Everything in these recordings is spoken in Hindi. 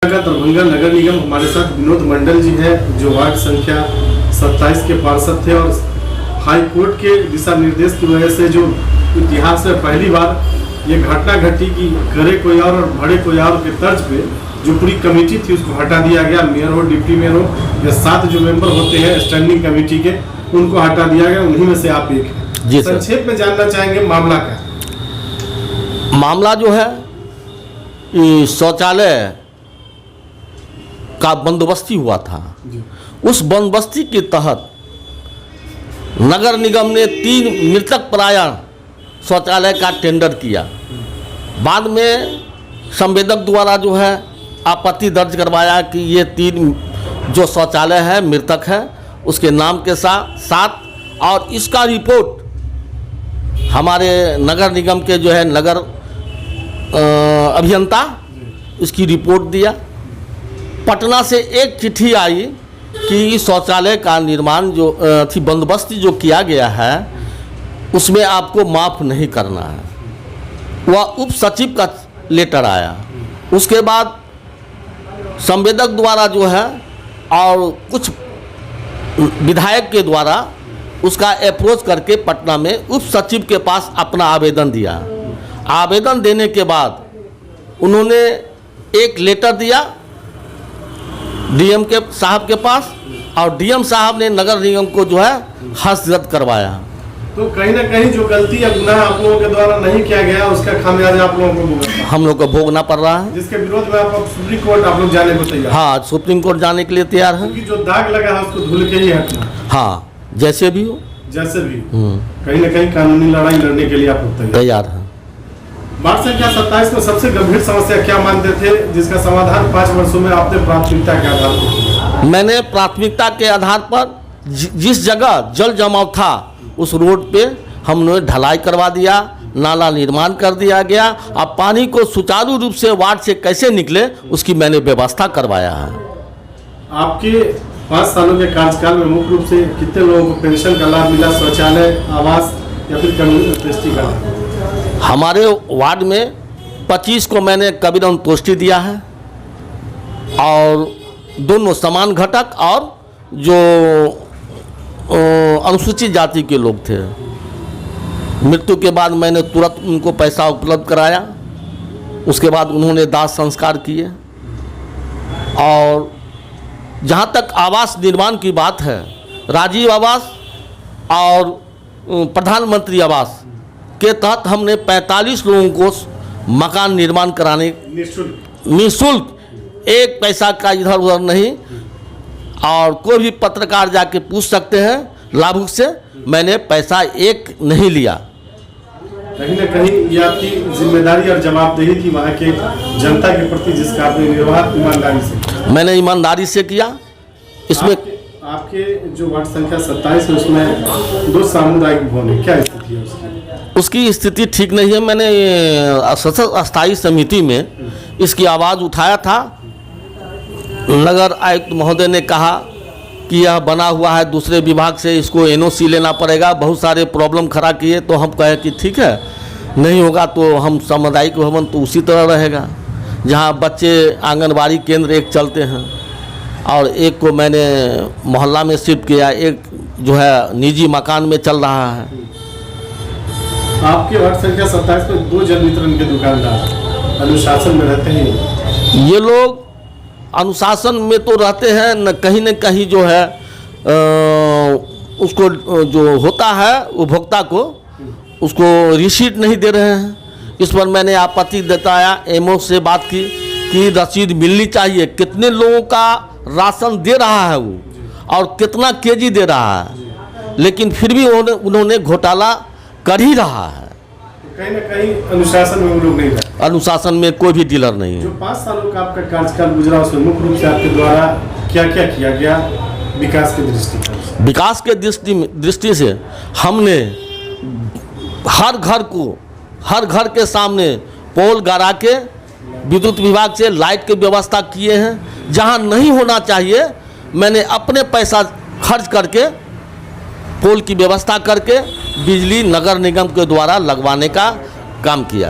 दरभंगा नगर निगम हमारे साथ विनोद मंडल जी हैं, जो वार्ड संख्या 27 के पार्षद थे और हाई कोर्ट के दिशा निर्देश की वजह से जो इतिहास में पहली बार ये घटना घटी कि करे कोई और भरे कोई और के तर्ज पे जो पूरी कमेटी थी उसको हटा दिया गया। मेयर हो, डिप्टी मेयर हो या 7 जो मेंबर होते हैं स्टैंडिंग कमेटी के, उनको हटा दिया गया। उन्हीं में से आप एक हैं। जी संक्षेप में जानना चाहेंगे मामला क्या? मामला जो है शौचालय का बंदोबस्ती हुआ था। उस बंदोबस्ती के तहत नगर निगम ने 3 मृतक परायण शौचालय का टेंडर किया। बाद में संवेदक द्वारा जो है आपत्ति दर्ज करवाया कि ये 3 जो शौचालय है मृतक है, उसके नाम के साथ और इसका रिपोर्ट हमारे नगर निगम के जो है नगर अभियंता इसकी रिपोर्ट दिया। पटना से एक चिट्ठी आई कि शौचालय का निर्माण जो थी बंदोबस्ती जो किया गया है उसमें आपको माफ़ नहीं करना है। वह उप सचिव का लेटर आया। उसके बाद संवेदक द्वारा जो है और कुछ विधायक के द्वारा उसका अप्रोच करके पटना में उप सचिव के पास अपना आवेदन दिया। आवेदन देने के बाद उन्होंने एक लेटर दिया डीएम के साहब के पास और डीएम साहब ने नगर निगम को जो है हस्तगत करवाया। तो कहीं ना कहीं जो गलती या गुनाह आप लोगों के द्वारा नहीं किया गया उसका खामियाजा आप लोगों को भुगतना हम लोग को भोगना पड़ रहा है, जिसके विरोध में आप सुप्रीम कोर्ट आप लोग जाने को तैयार? हाँ, सुप्रीम कोर्ट जाने के लिए तैयार है। क्योंकि जो दाग लगा है उसको धुल के ही हटना। हाँ, जैसे भी हो, जैसे भी कहीं ना कहीं कानूनी लड़ाई लड़ने के लिए आप लोग तैयार है। वार्ड संख्या 27 में सबसे गंभीर समस्या क्या मानते थे, जिसका समाधान 5 वर्षों में आपने प्राथमिकता के आधार पर किया? मैंने प्राथमिकता के आधार पर जिस जगह जल जमाव था उस रोड पे हमने ढलाई करवा दिया, नाला निर्माण कर दिया गया। अब पानी को सुचारू रूप से वार्ड से कैसे निकले उसकी मैंने व्यवस्था करवाया है। आपके 5 सालों के कार्यकाल में मुख्य रूप से कितने लोगों को पेंशन का लाभ मिला, शौचालय, आवास या फिर कम्युनिटी का? हमारे वार्ड में 25 को मैंने कबीर अंतोष्टि दिया है और दोनों समान घटक और जो अनुसूचित जाति के लोग थे, मृत्यु के बाद मैंने तुरंत उनको पैसा उपलब्ध कराया। उसके बाद उन्होंने दाह संस्कार किए। और जहाँ तक आवास निर्माण की बात है, राजीव आवास और प्रधानमंत्री आवास के तहत हमने 45 लोगों को मकान निर्माण कराने निःशुल्क, एक पैसा का इधर उधर नहीं। और कोई भी पत्रकार जाके पूछ सकते हैं लाभुक से, मैंने पैसा एक नहीं लिया। कहीं ना कहीं ये आपकी जिम्मेदारी और जवाबदेही थी वहाँ के जनता के प्रति, जिसका आपने निर्वाह ईमानदारी से? मैंने ईमानदारी से किया। इसमें आपके जो वार्ड संख्या 27 है उसमें 2 सामुदायिक भवन है, क्या स्थिति है उसकी स्थिति ठीक नहीं है। मैंने अस्थायी समिति में इसकी आवाज़ उठाया था। नगर आयुक्त महोदय ने कहा कि यह बना हुआ है दूसरे विभाग से, इसको एनओसी लेना पड़ेगा, बहुत सारे प्रॉब्लम खड़ा किए। तो हम कहे कि ठीक है, नहीं होगा तो हम सामुदायिक भवन तो उसी तरह रहेगा जहाँ बच्चे आंगनबाड़ी केंद्र एक चलते हैं और एक को मैंने मोहल्ला में शिफ्ट किया, एक जो है निजी मकान में चल रहा है। आपके वार्ड संख्या 27 में 2 जल वितरण के दुकानदार अनुशासन में रहते हैं। ये लोग अनुशासन में तो रहते हैं, न कहीं जो है उसको जो होता है उपभोक्ता को उसको रिसीट नहीं दे रहे हैं। इस पर मैंने आपत्ति जताया, एमओ से बात की कि रसीद मिलनी चाहिए, कितने लोगों का राशन दे रहा है वो और कितना केजी दे रहा है, लेकिन फिर भी उन्होंने घोटाला कर ही रहा है। कहीं ना कहीं अनुशासन में वो लोग नहीं रहते। अनुशासन में कोई भी डीलर नहीं है। जो 5 सालों का आपका कार्यकाल गुजरा उसमें मुख्य रूप से आपके द्वारा क्या क्या किया गया विकास के दृष्टि? विकास के दृष्टि से हमने हर घर के सामने पोल गाड़ा के विद्युत विभाग से लाइट की व्यवस्था किए हैं। जहां नहीं होना चाहिए मैंने अपने पैसा खर्च करके पोल की व्यवस्था करके बिजली नगर निगम के द्वारा लगवाने का काम किया।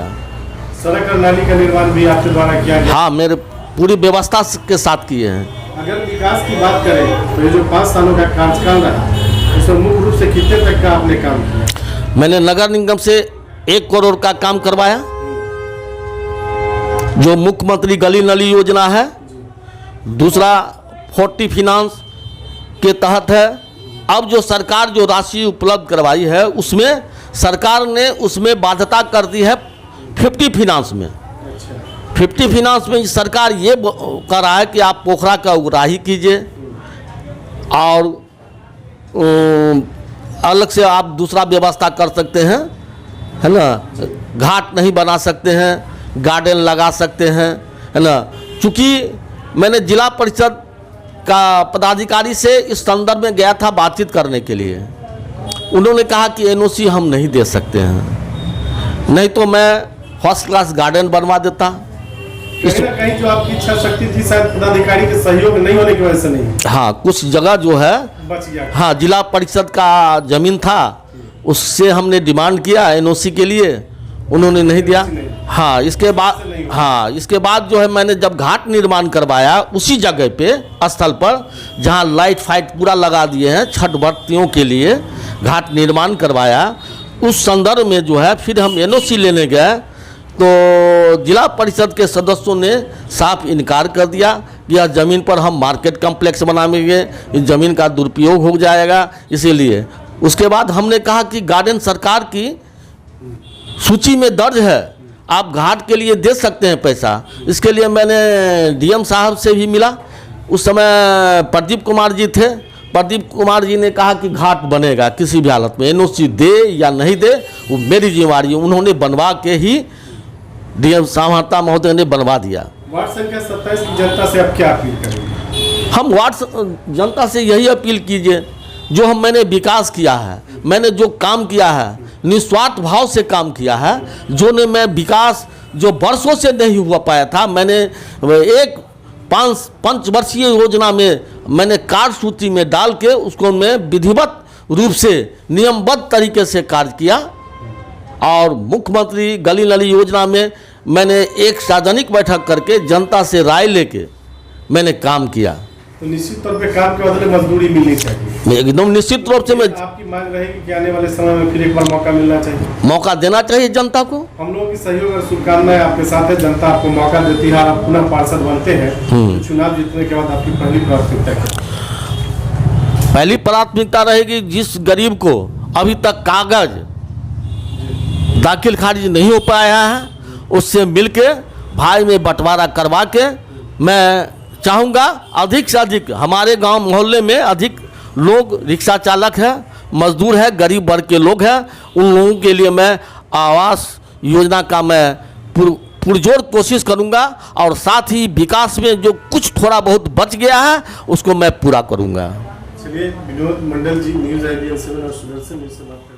सड़क और नाली का निर्माण भी आपके द्वारा किया गया? हाँ, मेरे पूरी व्यवस्था के साथ किए हैं। अगर विकास की बात करें तो ये जो 5 सालों का कार्यकाल रहा उसमें मुख्य रूप से कितने तक का आपने काम किया? मैंने नगर निगम से 1 करोड़ का काम करवाया, जो मुख्यमंत्री गली नली योजना है। दूसरा 40 फिनांस के तहत है। अब जो सरकार जो राशि उपलब्ध करवाई है उसमें सरकार ने उसमें बाध्यता कर दी है 50 फिनांस में। 50 फिनांस में सरकार ये कर रहा है कि आप पोखरा का उगराही कीजिए और अलग से आप दूसरा व्यवस्था कर सकते हैं, है ना। घाट नहीं बना सकते हैं, गार्डन लगा सकते हैं, है ना। चूँकि मैंने जिला परिषद का पदाधिकारी से इस संदर्भ में गया था बातचीत करने के लिए। उन्होंने कहा कि एनओसी हम नहीं दे सकते हैं, नहीं तो मैं फर्स्ट क्लास गार्डन बनवा देता। कहीं ना कहीं जो आपकी इच्छा शक्ति थी शायद पदाधिकारी के सहयोग नहीं होने की वजह से नहीं, हाँ, कुछ जगह जो है बच गया। हाँ, जिला परिषद का जमीन था, उससे हमने डिमांड किया एनओसी के लिए, उन्होंने नहीं दिया। हाँ, इसके बाद जो है मैंने जब घाट निर्माण करवाया उसी जगह पे स्थल पर जहाँ लाइट फाइट पूरा लगा दिए हैं छठ व्रतियों के लिए, घाट निर्माण करवाया। उस संदर्भ में जो है फिर हम एनओसी लेने गए तो जिला परिषद के सदस्यों ने साफ इनकार कर दिया कि यह ज़मीन पर हम मार्केट कम्प्लेक्स बनाएंगे, इस ज़मीन का दुरुपयोग हो जाएगा। इसीलिए उसके बाद हमने कहा कि गार्डन सरकार की सूची में दर्ज है, आप घाट के लिए दे सकते हैं पैसा। इसके लिए मैंने डीएम साहब से भी मिला। उस समय प्रदीप कुमार जी थे। प्रदीप कुमार जी ने कहा कि घाट बनेगा किसी भी हालत में, एनओसी दे या नहीं दे वो मेरी जिम्मेवारी है। उन्होंने बनवा के ही डीएम सामहता महोदय ने बनवा दिया। वार्ड संख्या 27 की जनता से आप क्या अपील करेंगे? हम वार्ड जनता से यही अपील कीजिए, जो मैंने विकास किया है, मैंने जो काम किया है निस्वार्थ भाव से काम किया है, जो ने मैं विकास जो वर्षों से नहीं हुआ पाया था, मैंने एक 5 वर्षीय योजना में मैंने कार्यसूची में डाल के उसको मैं विधिवत रूप से नियमबद्ध तरीके से कार्य किया। और मुख्यमंत्री गली नली योजना में मैंने एक सार्वजनिक बैठक करके जनता से राय लेके मैंने काम किया। तो निश्चित तौर पे काम के बदले मजदूरी मिलनी चाहिए। एकदम निश्चित रूप से मैं आपकी मांग रहेगी कि आने वाले समय में फिर एक बार मौका मिलना चाहिए, मौका देना चाहिए जनता को। हम लोगों की सहयोग और शुभकामनाएं आपके साथ है। जनता आपको मौका देती है, आप पुनः पार्षद बनते हैं तो चुनाव जीतने के बाद आपकी पहली प्राथमिकता क्या? पहली प्राथमिकता रहेगी जिस गरीब को अभी तक कागज दाखिल खारिज नहीं हो पाया है उससे मिलके भाई में बंटवारा करवा के, मैं चाहूँगा अधिक से अधिक हमारे गांव मोहल्ले में अधिक लोग रिक्शा चालक है, मजदूर है, गरीब वर्ग के लोग हैं, उन लोगों के लिए मैं आवास योजना का मैं पुरजोर कोशिश करूंगा और साथ ही विकास में जो कुछ थोड़ा बहुत बच गया है उसको मैं पूरा करूंगा। चलिए, विनोद मंडल जी न्यूज़ IBN 7 और सुदर्शन न्यूज़ से बात